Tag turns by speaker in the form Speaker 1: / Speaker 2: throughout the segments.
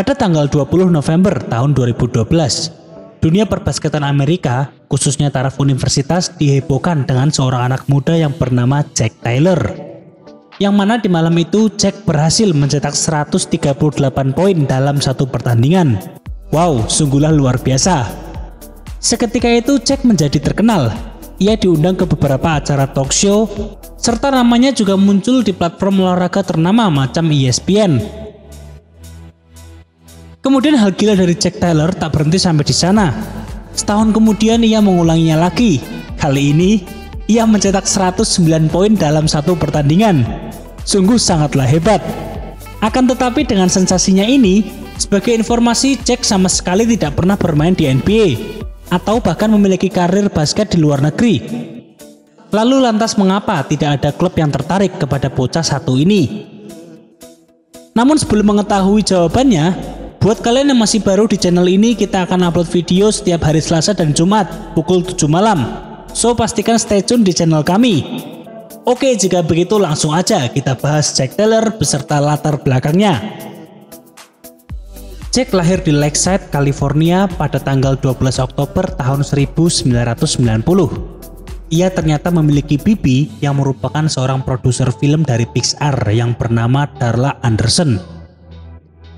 Speaker 1: Pada tanggal 20 November tahun 2012, dunia perbasketan Amerika, khususnya taraf universitas, dihebohkan dengan seorang anak muda yang bernama Jack Taylor. Yang mana di malam itu Jack berhasil mencetak 138 poin dalam satu pertandingan. Wow, sungguhlah luar biasa. Seketika itu Jack menjadi terkenal. Ia diundang ke beberapa acara talk show, serta namanya juga muncul di platform olahraga ternama macam ESPN. Kemudian hal gila dari Jack Taylor tak berhenti sampai di sana. Setahun kemudian ia mengulanginya lagi. Kali ini ia mencetak 109 poin dalam satu pertandingan. Sungguh sangatlah hebat. Akan tetapi dengan sensasinya ini, sebagai informasi, Jack sama sekali tidak pernah bermain di NBA atau bahkan memiliki karir basket di luar negeri. Lalu lantas mengapa tidak ada klub yang tertarik kepada bocah satu ini? Namun sebelum mengetahui jawabannya, buat kalian yang masih baru di channel ini, kita akan upload video setiap hari Selasa dan Jumat pukul 7 malam. So pastikan stay tune di channel kami. Oke, jika begitu langsung aja kita bahas Jack Taylor beserta latar belakangnya. Jack lahir di Lakeside, California pada tanggal 12 Oktober tahun 1990. Ia ternyata memiliki bibi yang merupakan seorang produser film dari Pixar yang bernama Darla Anderson.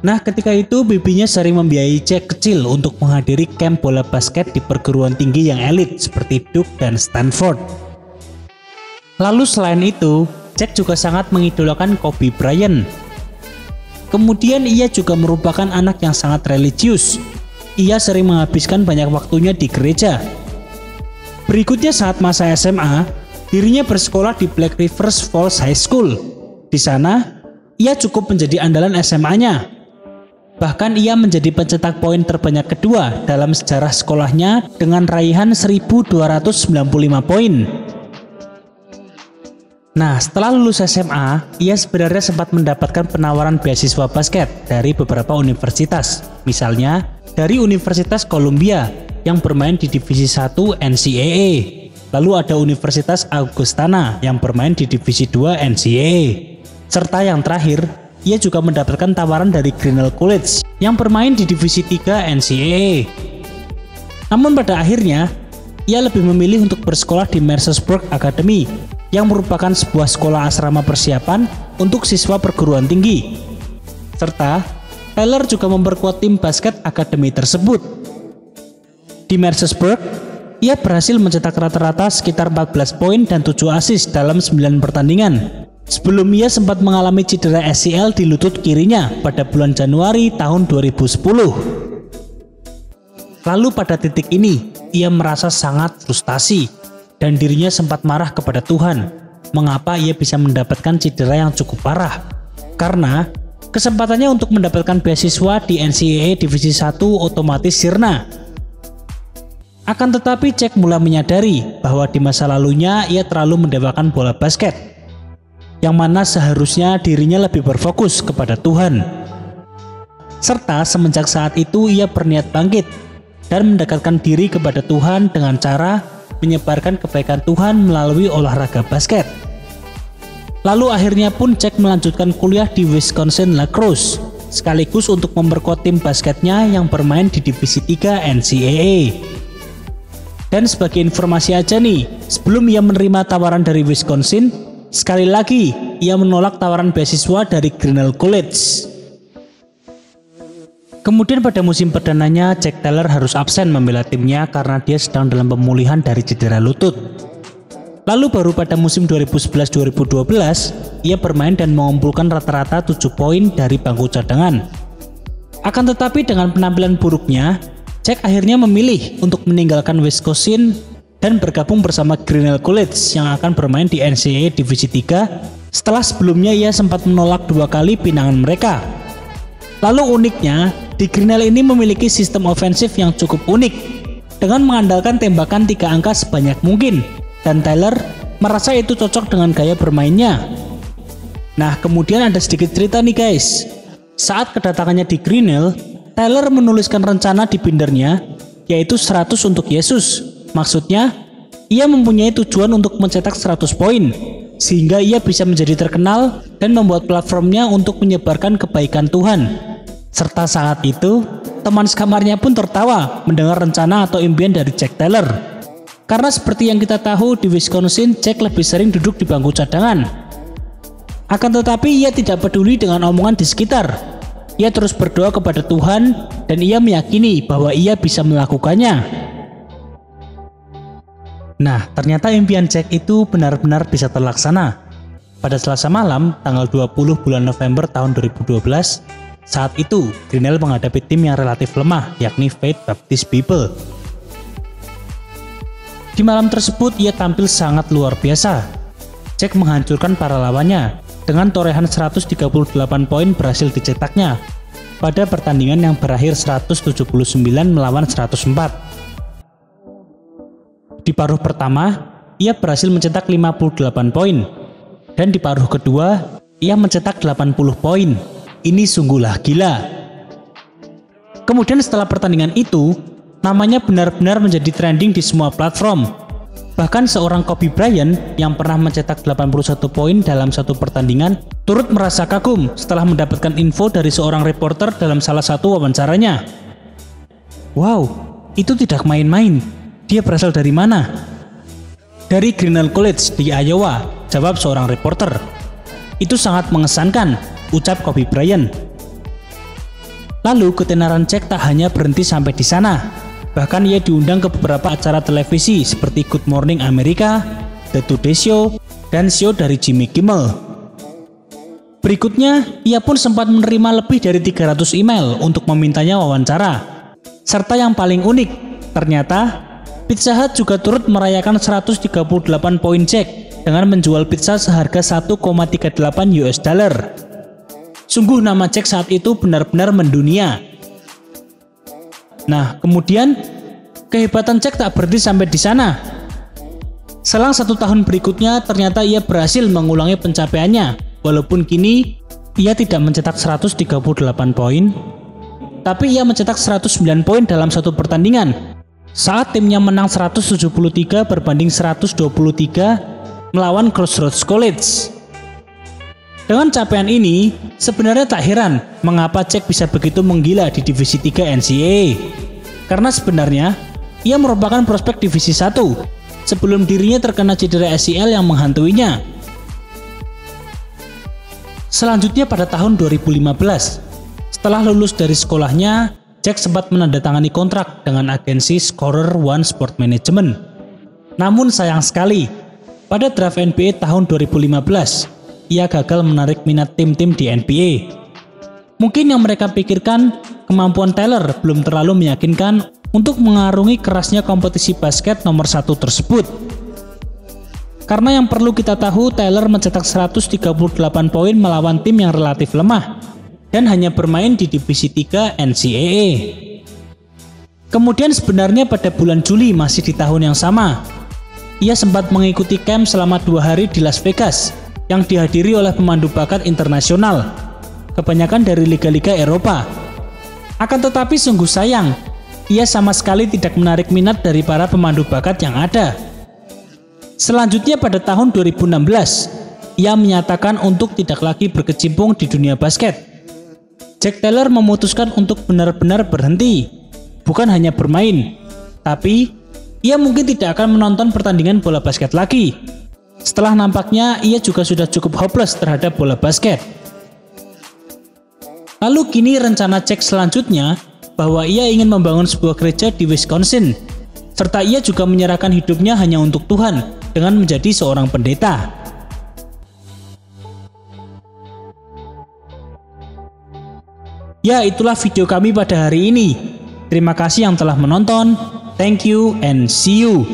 Speaker 1: Nah, ketika itu bibinya sering membiayai Jack kecil untuk menghadiri camp bola basket di perguruan tinggi yang elit seperti Duke dan Stanford. Lalu selain itu, Jack juga sangat mengidolakan Kobe Bryant. Kemudian ia juga merupakan anak yang sangat religius. Ia sering menghabiskan banyak waktunya di gereja. Berikutnya saat masa SMA, dirinya bersekolah di Black Rivers Falls High School. Di sana, ia cukup menjadi andalan SMA-nya. Bahkan ia menjadi pencetak poin terbanyak kedua dalam sejarah sekolahnya dengan raihan 1295 poin. Nah, setelah lulus SMA, ia sebenarnya sempat mendapatkan penawaran beasiswa basket dari beberapa universitas. Misalnya, dari Universitas Columbia yang bermain di Divisi 1 NCAA. Lalu ada Universitas Augustana yang bermain di Divisi 2 NCAA. Serta yang terakhir, ia juga mendapatkan tawaran dari Grinnell College yang bermain di Divisi 3 NCAA. Namun pada akhirnya, ia lebih memilih untuk bersekolah di Mercersburg Academy yang merupakan sebuah sekolah asrama persiapan untuk siswa perguruan tinggi. Serta, Taylor juga memperkuat tim basket akademi tersebut. Di Mercersburg, ia berhasil mencetak rata-rata sekitar 14 poin dan 7 assist dalam 9 pertandingan. Sebelum ia sempat mengalami cedera ACL di lutut kirinya pada bulan Januari tahun 2010. Lalu pada titik ini, ia merasa sangat frustasi dan dirinya sempat marah kepada Tuhan. Mengapa ia bisa mendapatkan cedera yang cukup parah? Karena kesempatannya untuk mendapatkan beasiswa di NCAA Divisi 1 otomatis sirna. Akan tetapi Jack mulai menyadari bahwa di masa lalunya ia terlalu mendewakan bola basket, yang mana seharusnya dirinya lebih berfokus kepada Tuhan. Serta semenjak saat itu ia berniat bangkit dan mendekatkan diri kepada Tuhan dengan cara menyebarkan kebaikan Tuhan melalui olahraga basket. Lalu akhirnya pun Jack melanjutkan kuliah di Wisconsin La Crosse, sekaligus untuk memperkuat tim basketnya yang bermain di Divisi 3 NCAA. Dan sebagai informasi aja nih, sebelum ia menerima tawaran dari Wisconsin, sekali lagi, ia menolak tawaran beasiswa dari Grinnell College. Kemudian pada musim perdananya, Jack Taylor harus absen membela timnya karena dia sedang dalam pemulihan dari cedera lutut. Lalu baru pada musim 2011-2012, ia bermain dan mengumpulkan rata-rata 7 poin dari bangku cadangan. Akan tetapi dengan penampilan buruknya, Jack akhirnya memilih untuk meninggalkan Wisconsin dan bergabung bersama Grinnell College yang akan bermain di NCAA Divisi 3 setelah sebelumnya ia sempat menolak 2 kali pinangan mereka. Lalu uniknya, di Grinnell ini memiliki sistem ofensif yang cukup unik dengan mengandalkan tembakan 3 angka sebanyak mungkin, dan Taylor merasa itu cocok dengan gaya bermainnya. Nah, kemudian ada sedikit cerita nih guys. Saat kedatangannya di Grinnell, Taylor menuliskan rencana di bindernya, yaitu 100 untuk Yesus. Maksudnya, ia mempunyai tujuan untuk mencetak 100 poin, sehingga ia bisa menjadi terkenal dan membuat platformnya untuk menyebarkan kebaikan Tuhan. Serta saat itu, teman sekamarnya pun tertawa mendengar rencana atau impian dari Jack Taylor. Karena seperti yang kita tahu, di Wisconsin, Jack lebih sering duduk di bangku cadangan. Akan tetapi ia tidak peduli dengan omongan di sekitar. Ia terus berdoa kepada Tuhan dan ia meyakini bahwa ia bisa melakukannya. Nah, ternyata impian Jack itu benar-benar bisa terlaksana. Pada Selasa malam, tanggal 20 bulan November tahun 2012, saat itu, Grinnell menghadapi tim yang relatif lemah, yakni Faith Baptist Bible. Di malam tersebut, ia tampil sangat luar biasa. Jack menghancurkan para lawannya, dengan torehan 138 poin berhasil dicetaknya, pada pertandingan yang berakhir 179 melawan 104. Di paruh pertama, ia berhasil mencetak 58 poin, dan di paruh kedua, ia mencetak 80 poin. Ini sungguhlah gila. Kemudian setelah pertandingan itu, namanya benar-benar menjadi trending di semua platform. Bahkan seorang Kobe Bryant yang pernah mencetak 81 poin dalam satu pertandingan turut merasa kagum setelah mendapatkan info dari seorang reporter dalam salah satu wawancaranya. Wow, itu tidak main-main. Dia berasal dari mana? Dari Grinnell College di Iowa, jawab seorang reporter. Itu sangat mengesankan, ucap Kobe Bryant. Lalu ketenaran Jack tak hanya berhenti sampai di sana. Bahkan ia diundang ke beberapa acara televisi seperti Good Morning America, The Today Show, dan show dari Jimmy Kimmel. Berikutnya, ia pun sempat menerima lebih dari 300 email untuk memintanya wawancara. Serta yang paling unik, ternyata Pizza Hut juga turut merayakan 138 poin Jack dengan menjual pizza seharga 1,38 US dollar. Sungguh nama Jack saat itu benar-benar mendunia. Nah, kemudian kehebatan Jack tak berhenti sampai di sana. Selang 1 tahun berikutnya, ternyata ia berhasil mengulangi pencapaiannya. Walaupun kini ia tidak mencetak 138 poin, tapi ia mencetak 109 poin dalam satu pertandingan. Saat timnya menang 173 berbanding 123 melawan Crossroads College. Dengan capaian ini, sebenarnya tak heran mengapa Jack bisa begitu menggila di Divisi 3 NCAA. Karena sebenarnya, ia merupakan prospek Divisi 1 sebelum dirinya terkena cedera ACL yang menghantuinya. Selanjutnya pada tahun 2015, setelah lulus dari sekolahnya, Jack sempat menandatangani kontrak dengan agensi Scorer One Sport Management. Namun sayang sekali, pada draft NBA tahun 2015, ia gagal menarik minat tim-tim di NBA. Mungkin yang mereka pikirkan, kemampuan Taylor belum terlalu meyakinkan untuk mengarungi kerasnya kompetisi basket nomor 1 tersebut. Karena yang perlu kita tahu, Taylor mencetak 138 poin melawan tim yang relatif lemah dan hanya bermain di Divisi 3 NCAA. Kemudian sebenarnya pada bulan Juli masih di tahun yang sama, ia sempat mengikuti camp selama 2 hari di Las Vegas yang dihadiri oleh pemandu bakat internasional, kebanyakan dari liga-liga Eropa. Akan tetapi sungguh sayang, ia sama sekali tidak menarik minat dari para pemandu bakat yang ada. Selanjutnya pada tahun 2016, ia menyatakan untuk tidak lagi berkecimpung di dunia basket. Jack Taylor memutuskan untuk benar-benar berhenti, bukan hanya bermain, tapi ia mungkin tidak akan menonton pertandingan bola basket lagi. Setelah nampaknya ia juga sudah cukup hopeless terhadap bola basket. Lalu kini rencana Jack selanjutnya bahwa ia ingin membangun sebuah gereja di Wisconsin, serta ia juga menyerahkan hidupnya hanya untuk Tuhan dengan menjadi seorang pendeta. Ya, itulah video kami pada hari ini. Terima kasih yang telah menonton. Thank you and see you.